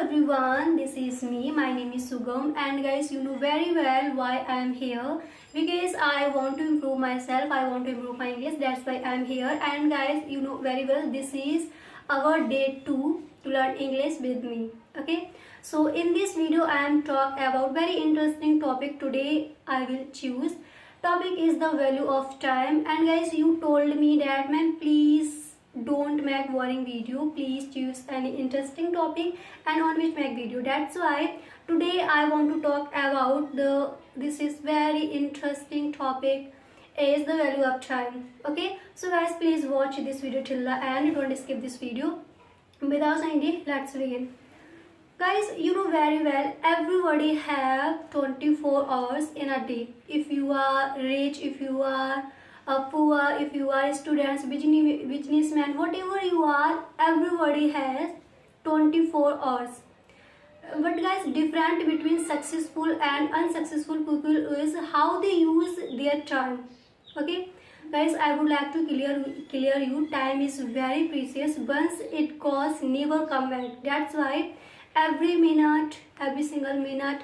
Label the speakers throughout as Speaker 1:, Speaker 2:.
Speaker 1: everyone, this is me. My name is Sugam, and guys, you know very well why I am here, because I want to improve myself. I want to improve my English. That's why I am here. And guys, you know very well this is our day 2 to learn English with me. Okay, so in this video I am talk about very interesting topic. Today I will choose topic is the value of time. And guys, you told me that, man, please don't make boring video, please choose any interesting topic and on which make video. That's why today I want to talk about this is very interesting topic is the value of time. Okay, so guys, please watch this video till the end, don't skip this video. Without any delay, let's begin. Guys, you know very well everybody have 24 hours in a day. If you are rich, if you are poor, if you are students, businessman, whatever you are, everybody has 24 hours. But guys, different between successful and unsuccessful people is how they use their time. Okay guys, I would like to clear you, time is very precious. Once it goes, never come back. That's why every minute, every single minute,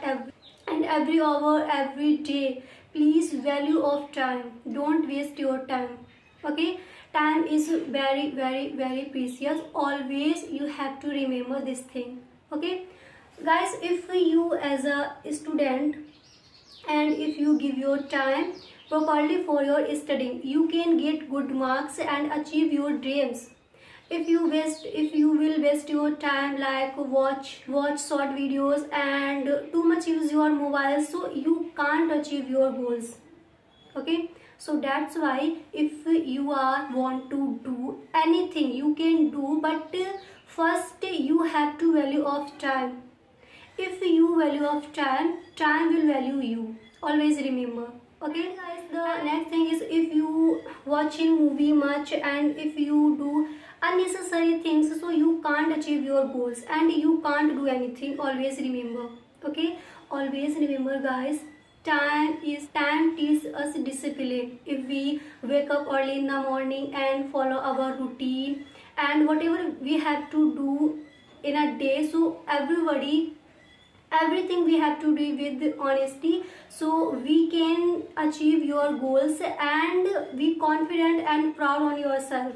Speaker 1: every hour, every day, please value of time. Don't waste your time. Okay, time is very precious. Always you have to remember this thing. Okay guys, if you as a student and if you give your time properly for your studying, you can get good marks and achieve your dreams. If you will waste your time like watch short videos and too much use your mobile, so you can't achieve your goals. Okay, so that's why if you want to do anything, you can do, but first you have to value of time. If you value of time, time will value you. Always remember. Okay guys, the next thing is, if you watching movie much and if you do unnecessary things, so you can't achieve your goals and you can't do anything. Always remember. Okay, always remember guys, time teaches us discipline. If we wake up early in the morning and follow our routine and whatever we have to do in a day, so everything we have to do with honesty, so we can achieve your goals and be confident and proud on yourself.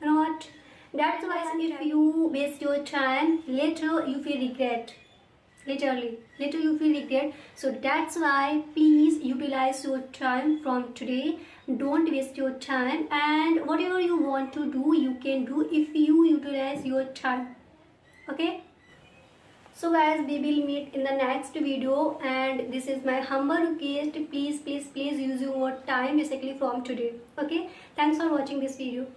Speaker 1: You know what? That's why if you waste your time, later you feel regret. Literally, later you feel regret. So that's why please utilize your time from today. Don't waste your time, and whatever you want to do, you can do if you utilize your time. Okay? So guys, we will meet in the next video, and this is my humble request. Please use your time basically from today. Okay? Thanks for watching this video.